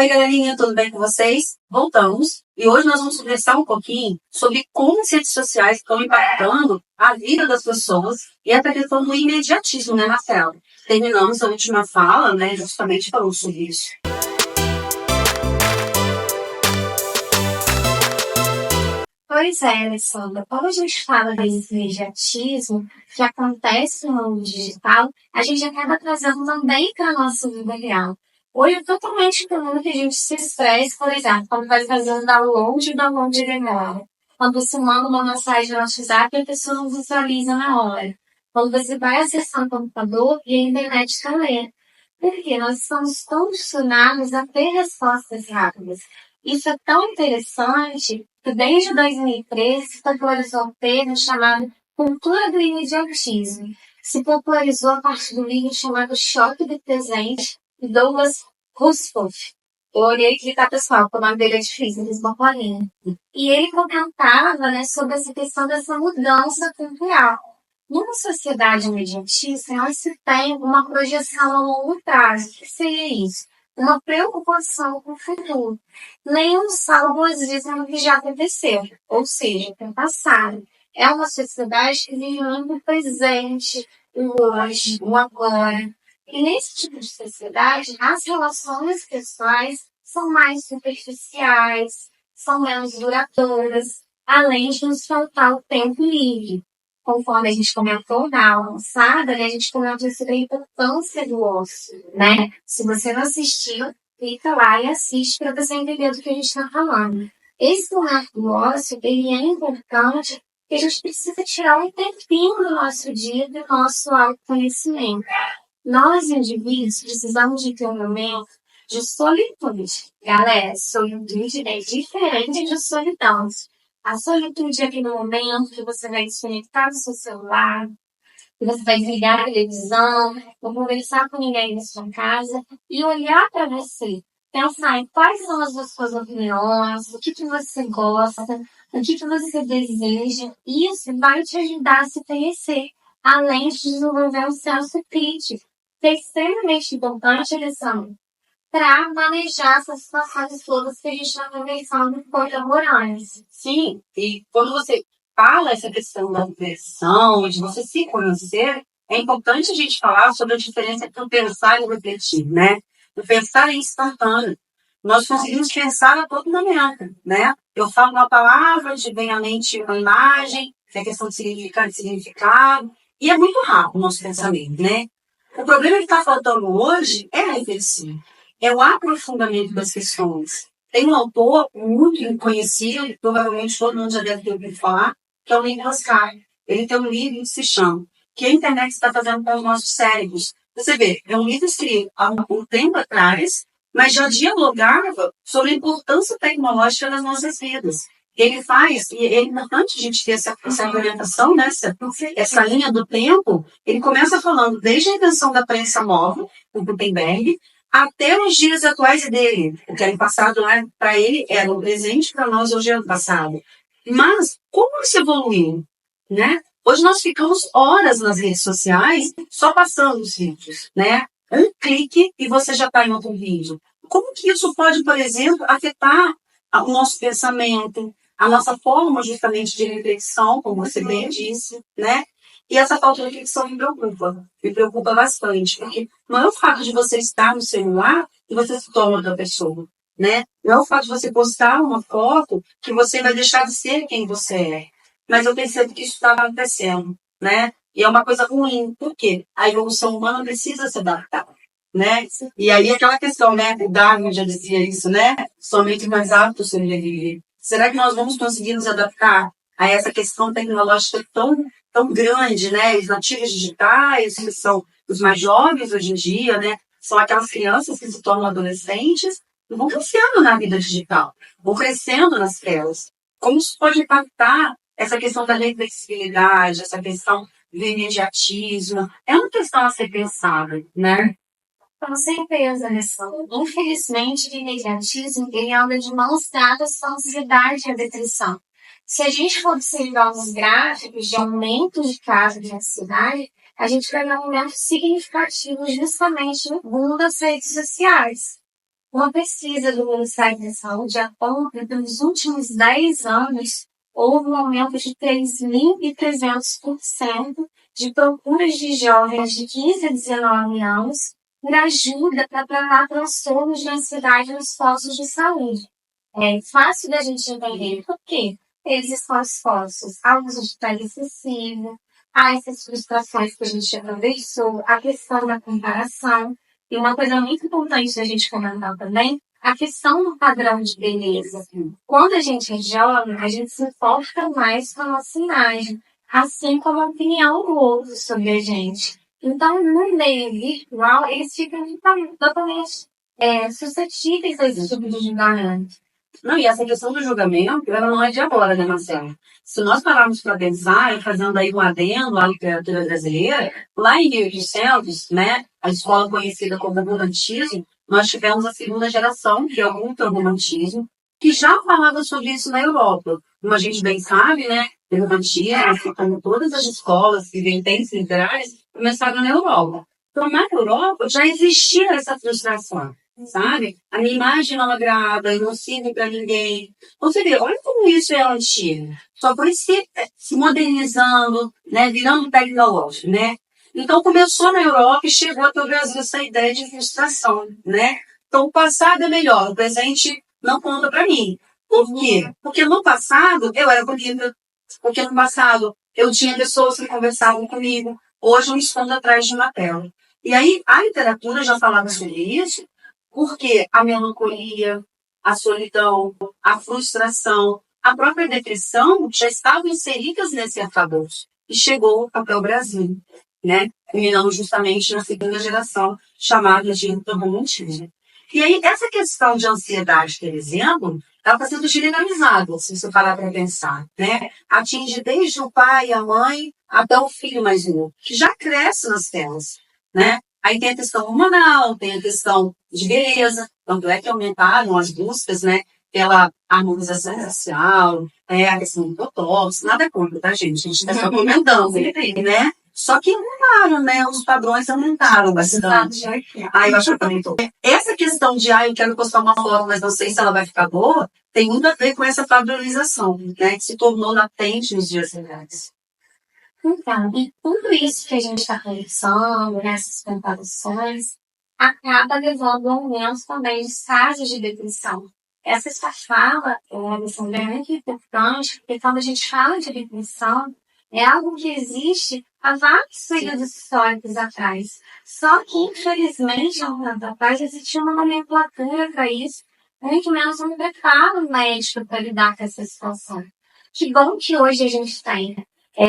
Oi, galerinha, tudo bem com vocês? Voltamos e hoje nós vamos conversar um pouquinho sobre como as redes sociais estão impactando a vida das pessoas e até a questão do imediatismo, né, Marcelo? Terminamos a última fala, né, justamente falando sobre isso. Pois é, Alessandra. Quando a gente fala desse imediatismo que acontece no mundo digital, a gente acaba trazendo também para a nossa vida real. Hoje é totalmente comum que a gente se estresse, por exemplo, quando vai fazer um download de memória. Quando você manda uma mensagem no WhatsApp, a pessoa não visualiza na hora. Quando você vai acessar o computador e a internet está lenta. Porque nós estamos tão acostumados a ter respostas rápidas. Isso é tão interessante que desde 2013 se popularizou um termo chamado cultura do imediatismo. Se popularizou a partir do livro chamado Choque do Presente, de Douglas Rushkoff. Eu olhei aqui, tá, pessoal, porque o nome dele é difícil, eles vão correndo. E ele comentava, né, sobre essa questão dessa mudança cultural. Numa sociedade imediatista, nós se tem uma projeção a longo prazo. O que seria isso? Uma preocupação com o futuro. Nenhum saudosismo do que já aconteceu, ou seja, com o passado. É uma sociedade que vive muito presente, o hoje, o agora. E nesse tipo de sociedade, as relações pessoais são mais superficiais, são menos duradouras, além de nos faltar o tempo livre. Conforme a gente comentou na almoçada, né, a gente comentou sobre a importância do ócio, né? Se você não assistiu, clica lá e assiste para você entender do que a gente está falando. Esse momento do ócio, ele é importante porque a gente precisa tirar um tempinho do nosso dia do nosso autoconhecimento. Nós, indivíduos, precisamos de ter um momento de solitude. Galera, solitude é diferente de solidão. A solitude é aquele momento que você vai desconectar do seu celular, que você vai desligar a televisão, não conversar com ninguém na sua casa e olhar para você. Pensar em quais são as suas opiniões, o que você gosta, o que você deseja. Isso vai te ajudar a se conhecer, além de desenvolver um senso crítico. Que é extremamente importante, Alessandra, para manejar essas situações todas que a gente está conversando contemporâneas. Sim, e quando você fala essa questão da diversão, de você se conhecer, é importante a gente falar sobre a diferença entre o pensar e o refletir, né? O pensar é instantâneo. Nós conseguimos pensar a todo momento, né? Eu falo uma palavra, vem à mente uma imagem, tem a questão de significado, e é muito rápido o nosso pensamento, né? O problema que está faltando hoje é a reflexão, é o aprofundamento das questões. Tem um autor muito conhecido, provavelmente todo mundo já deve ter ouvido falar, que é o Nicholas Carr. Ele tem um livro que se chama O que a internet está fazendo com os nossos cérebros. Você vê, é um livro escrito há um tempo atrás, mas já dialogava sobre a importância tecnológica das nossas vidas. Ele faz, e é importante a gente ter essa orientação, né, essa linha do tempo. Ele começa falando desde a invenção da prensa móvel, o Gutenberg, até os dias atuais dele. O que era passado para ele era um presente, para nós hoje é o passado. Mas como isso evoluiu, né? Hoje nós ficamos horas nas redes sociais só passando os vídeos, né? Um clique e você já está em outro vídeo. Como que isso pode, por exemplo, afetar o nosso pensamento, a nossa forma justamente de reflexão, como você bem disse, né? E essa falta de reflexão me preocupa bastante, porque não é o fato de você estar no celular que você se torna outra pessoa, né? Não é o fato de você postar uma foto que você vai deixar de ser quem você é. Mas eu percebo que isso está acontecendo, né? E é uma coisa ruim, porque a evolução humana precisa se adaptar, né? E aí aquela questão, né? O Darwin já dizia isso, né? Somente mais aptos sobreviver. Será que nós vamos conseguir nos adaptar a essa questão tecnológica tão grande, né? Os nativos digitais, que são os mais jovens hoje em dia, né? São aquelas crianças que se tornam adolescentes e vão crescendo na vida digital, vão crescendo nas telas. Como isso pode impactar essa questão da reflexibilidade, essa questão do imediatismo? É uma questão a ser pensada, né? Com certeza, Alessandra. Infelizmente, o imediatismo ele anda de mãos dadas com a ansiedade e a depressão. Se a gente for observar os gráficos de aumento de casos de ansiedade, a gente vai ver um aumento significativo justamente no boom das redes sociais. Uma pesquisa do Ministério da Saúde aponta que nos últimos 10 anos houve um aumento de 3.300% de procuras de jovens de 15 a 19 anos por ajuda para tratar transtornos de ansiedade nos postos de saúde. É fácil da gente entender por quê. Eles estão expostos ao uso de pele excessivo, a essas frustrações que a gente já conversou, a questão da comparação. E uma coisa muito importante da gente comentar também, a questão do padrão de beleza. Quando a gente é jovem, a gente se importa mais com a nossa imagem, assim como a opinião do outro sobre a gente. Então, no meio virtual, eles ficam totalmente suscetíveis a esse tipo de julgamento. Não, e essa questão do julgamento, ela não é de agora, né, Marcelo? Se nós pararmos para pensar, e fazendo aí um adendo à literatura brasileira, lá em 1800, né, a escola conhecida como romantismo, nós tivemos a segunda geração, que é o ultra-romantismo, que já falava sobre isso na Europa. Como a gente bem sabe, né, o romantismo, assim como todas as escolas que vertentes liberais, começaram na Europa. Então, na Europa, já existia essa frustração, sabe? A minha imagem não agrada, eu não sirvo para ninguém. Você vê, olha como isso é antigo. Só foi se modernizando, né, virando tecnológico, né? Então começou na Europa e chegou até o Brasil essa ideia de frustração, né? Então o passado é melhor, o presente não conta para mim. Por quê? Porque no passado eu era bonita, porque no passado eu tinha pessoas que conversavam comigo, hoje eu me escondo atrás de uma tela. E aí a literatura já falava sobre isso, porque a melancolia, a solidão, a frustração, a própria depressão já estavam inseridas nesse arcabouço. E chegou até o Brasil, né? Culminando justamente na segunda geração, chamada de romantismo. E aí, essa questão de ansiedade, por exemplo, ela está sendo generalizada, se você parar para pensar, né? Atinge desde o pai, a mãe, até o filho mais novo, que já cresce nas telas, né? Aí tem a questão hormonal, tem a questão de beleza, tanto é que aumentaram as buscas, né, pela harmonização facial, a questão do botox, nada contra, tá, gente? A gente está só comentando, né? Só que aumentaram, né? Os padrões aumentaram bastante. Eu acho que aumentou. Essa questão de, eu quero postar uma foto, mas não sei se ela vai ficar boa, tem muito a ver com essa padronização, né? Que se tornou latente nos dias reais. Então, e tudo isso que a gente está conversando, nessas comparações, acaba levando ao aumento também de estágios de depressão. Essa sua fala é uma lição muito importante, porque quando a gente fala de depressão, é algo que existe há vários períodos históricos atrás. Só que, infelizmente, há um tempo atrás, existia uma nomenclatura para isso, muito menos um preparo médico para lidar com essa situação. Que bom que hoje a gente tem.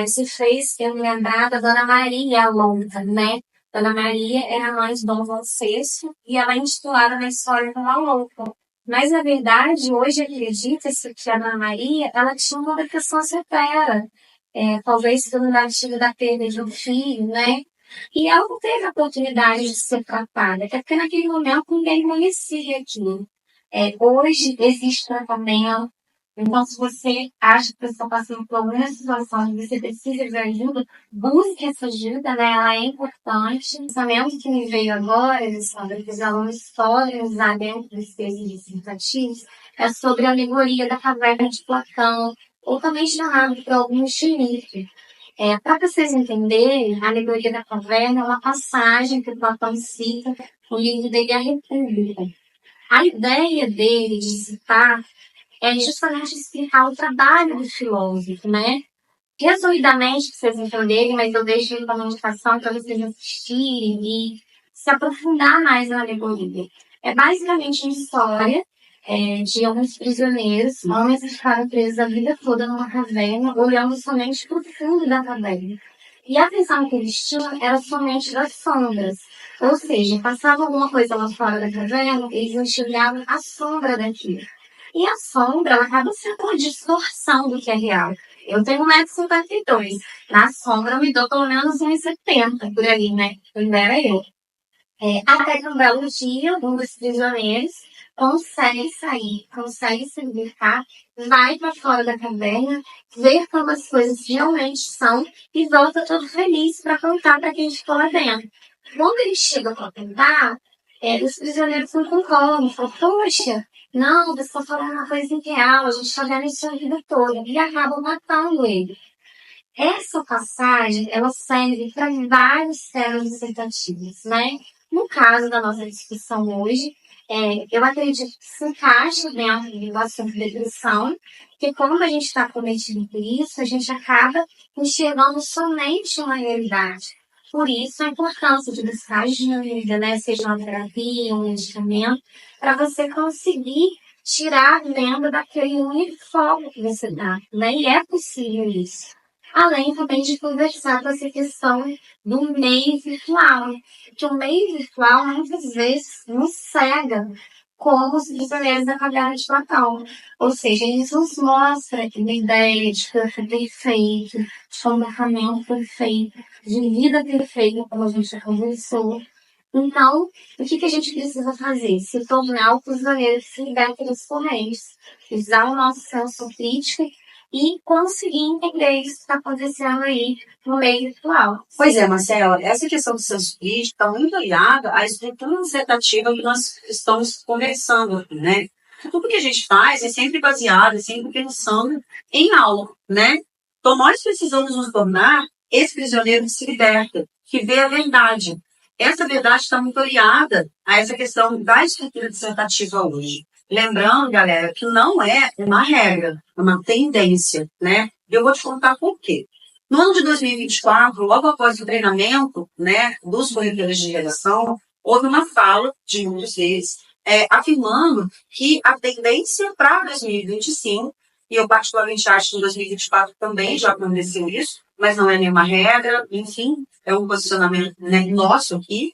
Se fez eu me lembrar da Dona Maria Longa, né? Dona Maria era a mãe de Dom João VI e ela é intitulada na história como a Louca. Mas, na verdade, hoje acredita-se que a Dona Maria, ela tinha uma depressão severa. Talvez pelo da perda de um filho, né? E ela não teve a oportunidade de ser tratada, até porque naquele momento ninguém conhecia aquilo. Hoje existe tratamento. Então, se você acha que você está passando por alguma situação e você precisa de ajuda, busque essa ajuda, né? Ela é importante. O pensamento que me veio agora, Alessandra, que os alunos podem usar dentro dos textos dissertativos, é sobre a alegoria da caverna de Platão, ou também chamado por alguns de Nietzsche. Para vocês entenderem, a alegoria da caverna é uma passagem que o Platão cita no livro dele, A República. A ideia dele de citar é justamente explicar o trabalho do filósofo, né? Resumidamente, para vocês entenderem, mas eu deixo ele como indicação para vocês assistirem e se aprofundar mais na alegoria. É basicamente uma história de alguns prisioneiros, homens que ficaram presos a vida toda numa caverna, olhando somente para o fundo da caverna. E a visão que eles tinham era somente das sombras. Ou seja, passava alguma coisa lá fora da caverna, eles enxergavam a sombra daquilo. E a sombra, ela acaba sendo uma distorção do que é real. Eu tenho 1,52 m. Na sombra, eu me dou pelo menos 1,70 m por aí, né? Ainda era eu. Até que um belo dia, um dos prisioneiros consegue sair, consegue se libertar, vai para fora da caverna, ver como as coisas realmente são e volta todo feliz para contar para quem ficou lá dentro. Quando ele chega para contar, Os prisioneiros não concordam, falam, poxa, não, você está falando uma coisa irreal, a gente está vendo isso a vida toda, e acabam matando ele. Essa passagem, ela serve para vários temas dissertativos, né? No caso da nossa discussão hoje, eu acredito que se encaixa dentro do assunto de depressão, porque quando a gente está cometido por isso, a gente acaba enxergando somente uma realidade. Por isso, a importância de buscar ajuda, né? Seja uma terapia, um medicamento, para você conseguir tirar dentro daquele único foco que você dá, né? E é possível isso. Além também de conversar com essa questão do meio virtual, que o meio virtual muitas vezes nos cega como os prisioneiros da cadeia de Platão. Ou seja, eles nos mostram uma ideia de corpo perfeito, de comportamento perfeito, de vida perfeita, como a gente já conversou. Então, o que a gente precisa fazer? Se tornar o prisioneiro que se liberta dos correios. Usar o nosso senso crítico e conseguir entender isso que está acontecendo aí no meio virtual. Pois é, Marcela, essa questão do senso crítico está muito ligada à estrutura dissertativa que nós estamos conversando aqui, né? Tudo que a gente faz é sempre baseado, é sempre pensando em algo, né? Então, nós precisamos nos tornar esse prisioneiro que se liberta, que vê a verdade. Essa verdade está muito ligada a essa questão da estrutura dissertativa hoje. Lembrando, galera, que não é uma regra, é uma tendência, né? Eu vou te contar por quê. No ano de 2024, logo após o treinamento, né, dos corretores de redação, houve uma fala de um deles, afirmando que a tendência para 2025, e eu particularmente acho que em 2024 também já aconteceu isso, mas não é nenhuma regra, enfim, é um posicionamento, né, nosso aqui,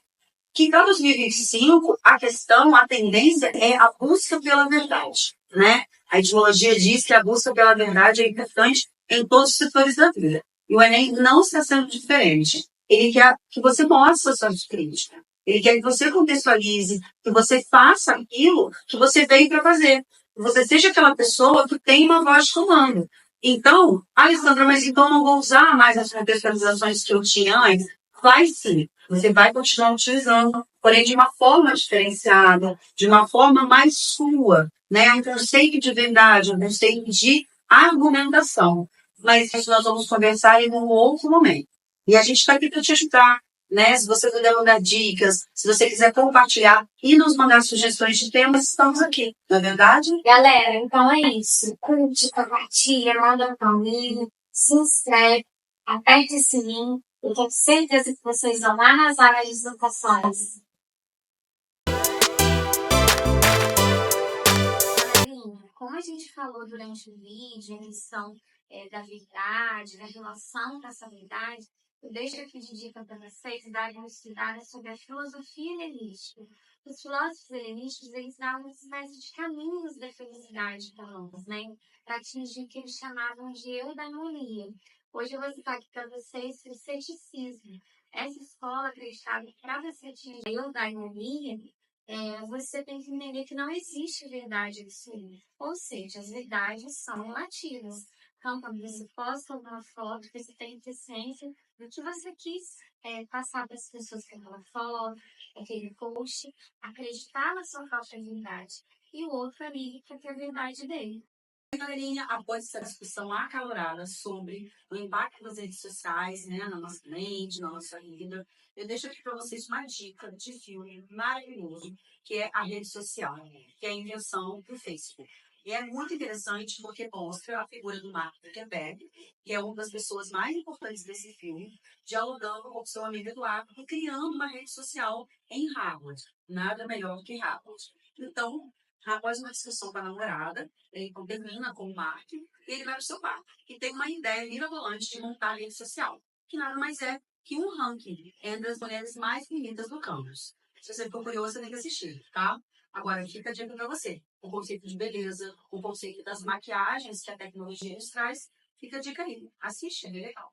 que para 2025 a questão, a tendência é a busca pela verdade, né? A ideologia diz que a busca pela verdade é importante em todos os setores da vida. E o Enem não está sendo diferente. Ele quer que você mostre a sua crítica. Ele quer que você contextualize, que você faça aquilo que você veio para fazer. Que você seja aquela pessoa que tem uma voz de comando. Então, Alessandra, mas então eu não vou usar mais as contextualizações que eu tinha antes? Vai sim. Você vai continuar utilizando, porém de uma forma diferenciada, de uma forma mais sua, né? Um conceito de verdade, um conceito de argumentação. Mas isso nós vamos conversar em um outro momento. E a gente está aqui para te ajudar, né? Se você puder mandar dicas, se você quiser compartilhar e nos mandar sugestões de temas, estamos aqui, não é verdade? Galera, então é isso. Curte, compartilha, manda pra mim, se inscreve, aperte esse sininho. Eu tenho certeza que vocês vão arrasar nas dissertações. Galerinha, como a gente falou durante o vídeo, a questão da verdade, da relação com essa verdade, eu deixo aqui de dica para vocês darem uma estudada sobre a filosofia helenística. Os filósofos helenísticos, eles davam uma espécie de caminhos da felicidade para nós, né? Para atingir o que eles chamavam de eudaimonia. Hoje eu vou citar aqui para vocês o ceticismo. Essa escola acreditava que para você atingir a eudaimonia, você tem que entender que não existe verdade absoluta. Ou seja, as verdades são relativas. Então, quando você posta alguma foto, você tem que ter ciência do que você quis passar para as pessoas com aquela foto, aquele post, acreditar na sua própria verdade. E o outro ali para ter a verdade dele. Galerinha, após essa discussão acalorada sobre o impacto das redes sociais, né, na nossa mente, na nossa vida, eu deixo aqui para vocês uma dica de filme maravilhoso, que é A Rede Social, que é a invenção do Facebook. E é muito interessante porque mostra a figura do Mark Zuckerberg, que é uma das pessoas mais importantes desse filme, dialogando com o seu amigo Eduardo e criando uma rede social em Harvard. Nada melhor que Harvard. Então, após uma discussão com a namorada, ele termina com o Mark e ele vai para o seu bar. E tem uma ideia mirabolante de montar a rede social, que nada mais é que um ranking entre as mulheres mais bonitas do campus. Se você for curioso, você tem que assistir, tá? Agora, fica a dica para você. O conceito de beleza, o conceito das maquiagens que a tecnologia nos traz, fica a dica aí. Assiste, é bem legal.